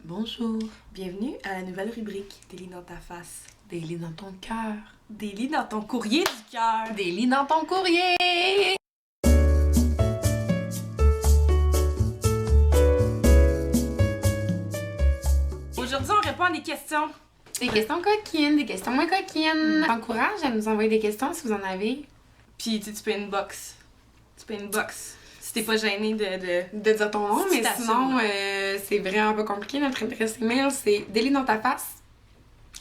Bonjour. Bienvenue à la nouvelle rubrique Des lits dans ta face. Des lits dans ton cœur. Des lits dans ton courrier du cœur. Des lits dans ton courrier. Aujourd'hui, on répond à des questions. Des questions coquines, des questions moins coquines. J'encourage à nous envoyer des questions si vous en avez. Puis tu peux inbox. Tu peux inbox. Si t'es pas gêné de... De dire ton nom, mais Citation. sinon, c'est vraiment pas compliqué. Notre adresse email, c'est delitsdantstaface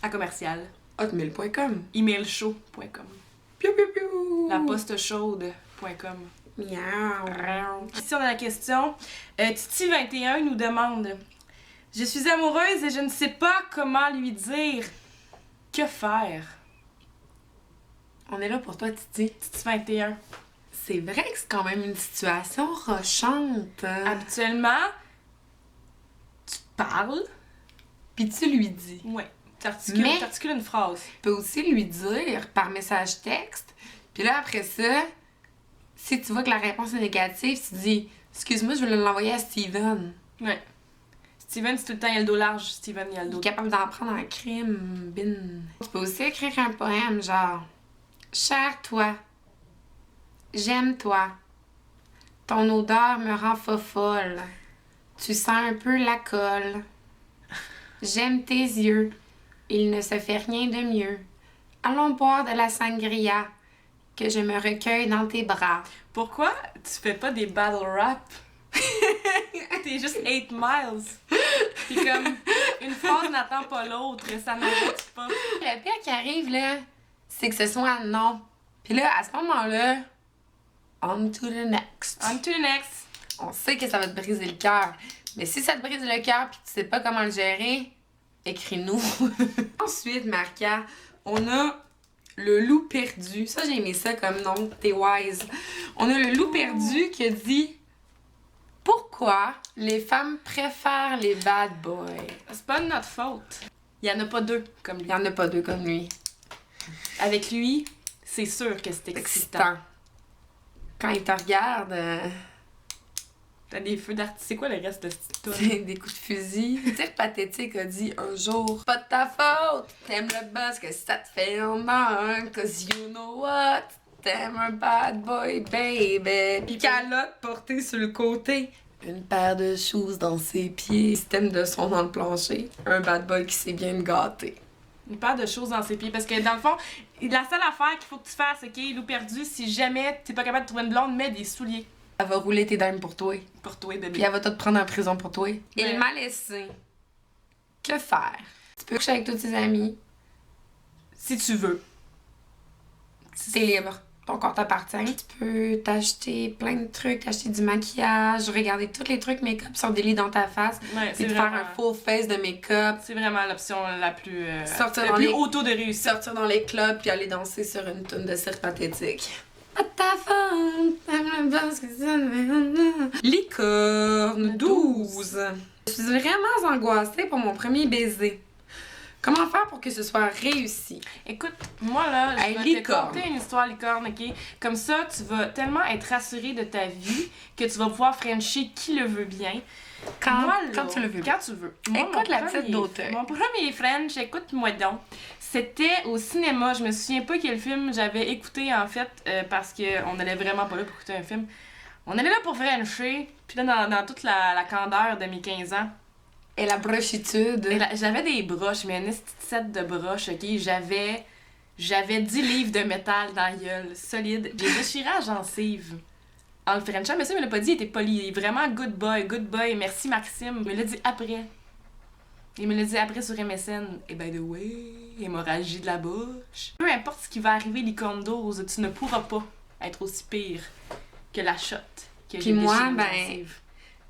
à commercial. hotmail.com. Emailshow.com. Piou piou piou. Lapostechaude.com. Miaou. Ici, on a la question. Titi21 nous demande: je suis amoureuse et je ne sais pas comment lui dire. Que faire? On est là pour toi, Titi. Titi21. C'est vrai que c'est quand même une situation rochante. Habituellement, tu parles. Puis tu lui dis. Ouais. Mais- T'articules une phrase. Tu peux aussi lui dire par message texte. Puis là, après ça, si tu vois que la réponse est négative, tu dis « Excuse-moi, je vais l'envoyer à Steven. Ouais. Steven, c'est tout le temps, il a le dos large. Steven, il a le » Il dos. est capable d'en prendre en crime. Bin. Tu peux aussi écrire un poème genre « Cher toi, j'aime toi, ton odeur me rend fofolle, tu sens un peu la colle. J'aime tes yeux, il ne se fait rien de mieux. Allons boire de la sangria, que je me recueille dans tes bras. » Pourquoi tu fais pas des battle rap? T'es juste 8 miles. T'es comme, une phrase n'attend pas l'autre, ça n'arrête pas. Le pire qui arrive, là, c'est que ce soit non. Puis là, à ce moment-là, on to the next. On to the next. On sait que ça va te briser le cœur. Mais si ça te brise le cœur puis que tu sais pas comment le gérer, écris-nous. Ensuite, Marca, on a le loup perdu. Ça, j'ai aimé ça comme nom. T'es wise. On a le loup perdu qui a dit: pourquoi les femmes préfèrent les bad boys? C'est pas de notre faute. Il y en a pas deux comme Il lui. y en a pas deux comme lui. Avec lui, c'est sûr que c'est excitant. Excitant. Quand il te regarde, T'as des feux d'artifice. C'est quoi le reste de cette histoire? c'est des coups de fusil. Tire Pathétique a dit un jour: pas de ta faute, t'aimes le buzz que ça te fait en main, cause you know what, t'aimes un bad boy, baby. Puis calotte portée sur le côté. Une paire de shoes dans ses pieds, système de son dans le plancher. Un bad boy qui sait bien me gâter. Une paire de choses dans ses pieds. Parce que dans le fond, la seule affaire qu'il faut que tu fasses, ok, loup perdu, si jamais t'es pas capable de trouver une blonde, mets des souliers Elle va rouler tes dames pour toi. pour toi, bébé. Puis elle va tout te prendre en prison pour toi. Ouais. Il m'a laissé. Que faire? Tu peux coucher avec tous tes amis. Si tu veux. T'es libre. Ton corps t'appartient. Tu peux t'acheter plein de trucs, t'acheter du maquillage, regarder tous les trucs make-up sur des lits dans ta face, Ouais, puis c'est te vraiment, faire un full face de make-up, c'est vraiment l'option la plus, Sortir la dans plus les- haut taux de réussite. sortir dans les clubs puis aller danser sur une toune de Cirque Pathétique. Pas de ta faute, t'aimes le buzz que ça me- Licorne 12. Je suis vraiment angoissée pour mon premier baiser. Comment faire pour que ce soit réussi? Écoute, moi là, je Hey, vais te licorne. conter une histoire licorne, ok? Comme ça, tu vas tellement être rassuré de ta vie que tu vas pouvoir frencher qui le veut bien. Moi, là, quand tu le veux. Quand tu veux. Moi, Écoute mon la premier- petite d'auteur. Mon premier French, écoute-moi donc. C'était au cinéma. Je me souviens pas quel film j'avais écouté en fait parce qu'on allait vraiment pas là pour écouter un film. On allait là pour Frencher. Puis là, dans toute la candeur de mes 15 ans. Et la brochitude. Et là, j'avais des broches, mais un petit set de broches, ok? J'avais 10 livres de métal dans la gueule, solide. J'ai déchiré la gencive. En le Frenchant, mais ça, il me l'a pas dit, il était poli. Il est vraiment good boy, merci Maxime. Il me l'a dit après. Il me l'a dit après sur MSN. Et by the way, hémorragie de la bouche. Peu importe ce qui va arriver, licorne 12, tu ne pourras pas être aussi pire que la shot. Que Puis j'ai moi, déchiré ma ben, gencive.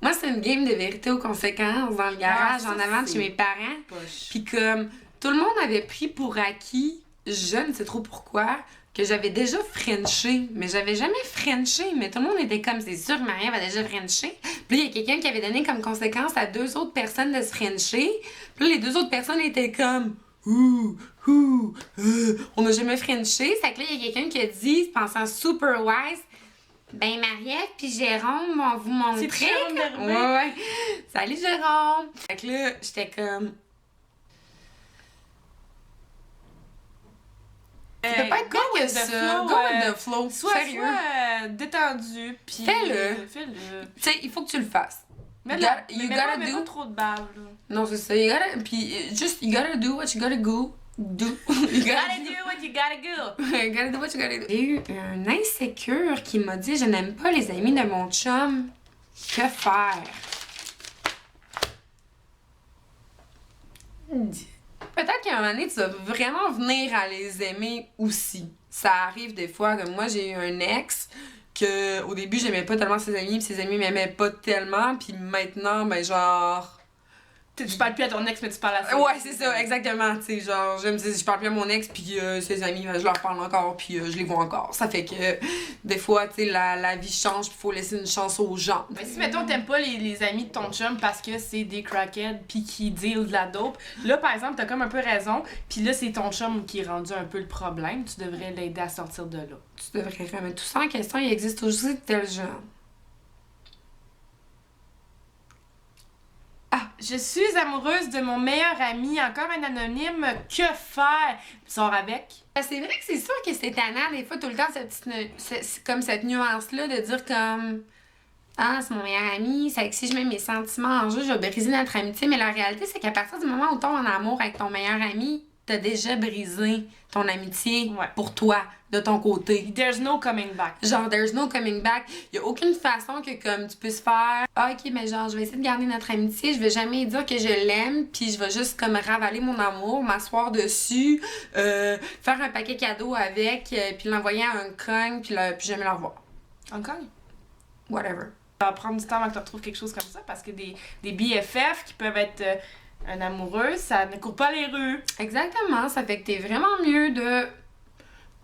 Moi, c'est une game de vérité aux conséquences dans le garage, Ah, ça, en avant de c'est- chez mes parents. Poche. Puis comme tout le monde avait pris pour acquis, je ne sais trop pourquoi, que j'avais déjà frenché. Mais j'avais jamais frenché. Mais tout le monde était comme, c'est sûr que Marie avait déjà frenché. Puis là, il y a quelqu'un qui avait donné comme conséquence à 2 autres personnes de se frencher. Puis là, les 2 autres personnes étaient comme, on n'a jamais frenché. C'est que là, il y a quelqu'un qui a dit, pensant super wise, Ben, Marie-Ève puis Jérôme vont vous montrer. C'est Jérôme Berber? Ouais. Salut, Jérôme! Fait que là, j'étais comme... Tu peux pas être go con que with the ça. flow, Go with the flow. Sérieux. Sois détendu, puis... Fais-le. Fais-le. Tu sais, il faut que tu le fasses. Mais You là, gotta mets do- pas trop de bave, là. Non, c'est ça. You gotta... Puis, juste, you gotta do what you gotta go. Do. You Gotta do what you gotta go. You gotta do what you gotta do. J'ai eu un insécure qui m'a dit « Je n'aime pas les amis de mon chum. Que faire? » Peut-être qu'à un moment donné, tu vas vraiment venir à les aimer aussi. Ça arrive des fois, comme moi, j'ai eu un ex que au début, j'aimais pas tellement ses amis, puis ses amis m'aimaient pas tellement, puis maintenant, ben genre... Tu parles plus à ton ex, mais tu parles à ça. Ouais, c'est ça, exactement, tu sais, genre, je parle plus à mon ex, puis ses amis, ben, je leur parle encore, puis je les vois encore. Ça fait que, des fois, tu sais, la vie change, puis faut laisser une chance aux gens. Mais si, mettons, t'aimes pas les amis de ton chum parce que c'est des crackheads pis qui deal de la dope, là, par exemple, t'as comme un peu raison, pis là, c'est ton chum qui est rendu un peu le problème, tu devrais l'aider à sortir de là. Tu devrais remettre tout ça en question, il existe aussi de tels gens. Je suis amoureuse de mon meilleur ami, encore un anonyme, que faire? Sors avec. C'est vrai que c'est sûr que c'est tannant, des fois, tout le temps, c'est comme cette nuance-là de dire comme... Ah, c'est mon meilleur ami, c'est que si je mets mes sentiments en jeu, je vais briser notre amitié. Mais la réalité, c'est qu'à partir du moment où tu tombes en amour avec ton meilleur ami, t'as déjà brisé ton amitié pour toi, de ton côté. There's no coming back. Genre, there's no coming back. Y a aucune façon que comme tu puisses faire « Ah, ok, mais genre, je vais essayer de garder notre amitié, je vais jamais dire que je l'aime, puis je vais juste comme ravaler mon amour, m'asseoir dessus, faire un paquet cadeau avec, puis l'envoyer à un cogne, puis jamais le revoir. » Hong Kong? Whatever. Ça va prendre du temps avant que tu retrouves quelque chose comme ça, parce que des BFF qui peuvent être un amoureux, ça ne court pas les rues. Exactement, ça fait que t'es vraiment mieux de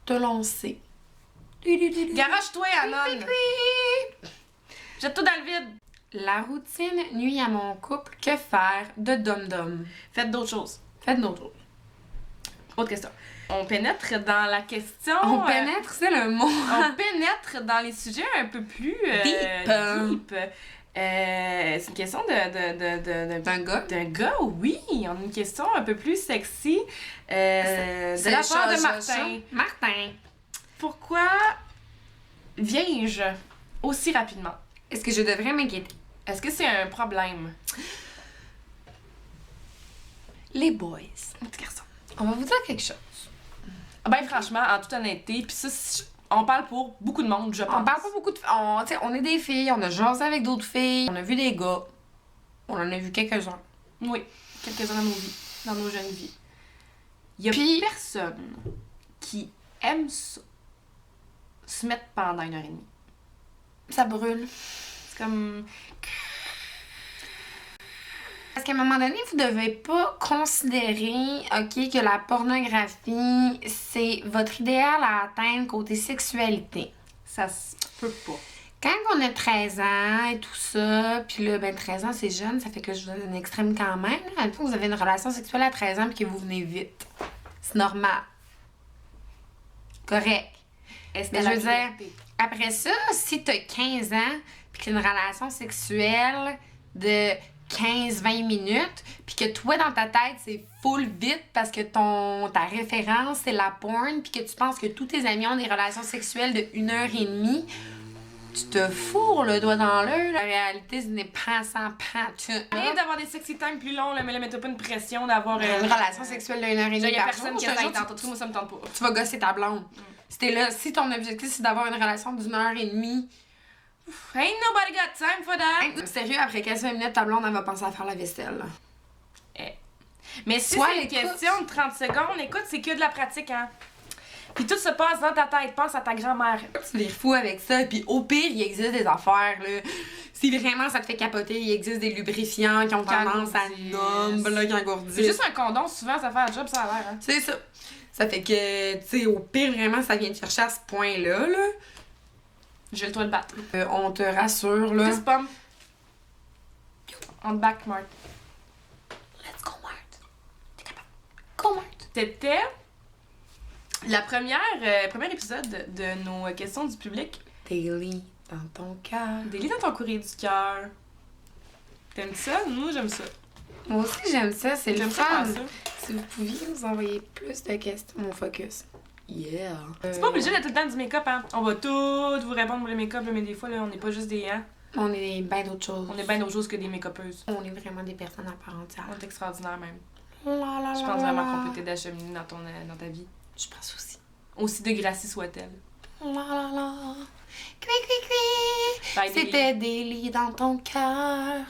te lancer. Garage-toi, Anon! Jette-toi dans le vide! La routine nuit à mon couple. Que faire de dom-dom? Faites d'autres choses. Faites d'autres choses. Autre question. On pénètre dans la question... On pénètre, c'est le mot. On pénètre dans les sujets un peu plus... deep. C'est une question D'un gars? D'un gars, oui. On a une question un peu plus sexy. De la part de Martin. Martin. Pourquoi viens-je aussi rapidement? Est-ce que je devrais m'inquiéter? Est-ce que c'est un problème? Les boys. Petit garçon. On va vous dire quelque chose. Ben franchement, en toute honnêteté, puis ça, on parle pour beaucoup de monde, je pense. On parle pas beaucoup de... On est des filles, on a jasé avec d'autres filles, on a vu des gars. On en a vu quelques-uns. Oui, quelques-uns dans nos vies, dans nos jeunes vies. Il y a personne qui aime ça, se mettre pendant 1h30. Ça brûle. C'est comme... Parce qu'à un moment donné, vous devez pas considérer, OK, que la pornographie, c'est votre idéal à atteindre côté sexualité. Ça se peut pas. Quand on a 13 ans et tout ça, puis là, ben 13 ans, c'est jeune, ça fait que je vous donne un extrême quand même. Là. Une fois que vous avez une relation sexuelle à 13 ans puis que vous venez vite, c'est normal. Correct. Mais je veux dire, après ça, si t'as 15 ans puis que t'as une relation sexuelle de 15-20 minutes, puis que toi, dans ta tête, c'est full vite parce que ta référence, c'est la porn, puis que tu penses que tous tes amis ont des relations sexuelles de 1h30, tu te fourres le doigt dans l'œil. La réalité, ce n'est pas sans tout. Rien d'avoir des sexy times plus longs, là, mais là, mets-toi pas une pression d'avoir Une relation sexuelle de 1h30 il y a par personne jour, qui je te essaye jure, tantôt, moi ça me tente pas. tu vas gosser ta blonde. Si ton objectif, c'est d'avoir une relation d'1h30, Ain't nobody got time for that! sérieux, après 15 minutes, ta blonde, elle va penser à faire la vaisselle. Mais si Soit c'est une question de 30 secondes, écoute, c'est que de la pratique, hein? Puis tout se passe dans ta tête, pense à ta grand-mère. Tu les fous avec ça, puis au pire, il existe des affaires, là. Si vraiment ça te fait capoter, il existe des lubrifiants qui ont tendance à nombre, là, qui engourdissent. C'est juste un condom, souvent, ça fait un job, ça a l'air, hein? C'est ça. Ça fait que, tu sais, au pire, vraiment, ça vient te chercher à ce point-là, là. Je vais le battre. On te rassure, là. Fist bump. On te back, Marthe. Let's go, Marthe. T'es capable. Go, Marthe. C'était la premier épisode de nos questions du public. Daily dans ton cœur. Des lits dans ton courrier du cœur. T'aimes ça? Moi, j'aime ça. Moi aussi, j'aime ça. C'est le J'aime ça fun. faire ça. Si vous pouviez nous envoyer plus de questions, mon focus. Yeah. C'est pas obligé d'être tout le temps du make-up, hein. On va tout vous répondre pour le make-up, là, mais des fois, là, on n'est pas juste des hein. On est bien d'autres choses. On est bien d'autres choses que des make-upeuses. On est vraiment des personnes à part entière. On est extraordinaire, même. La, la, Je la, pense la, vraiment la. qu'on peut t'aider à cheminer dans ta vie. Je pense aussi. Aussi de Gracie soit-elle. La, la, la. Cui, cui, cui. Bye, Delia. C'était des lits dans ton cœur.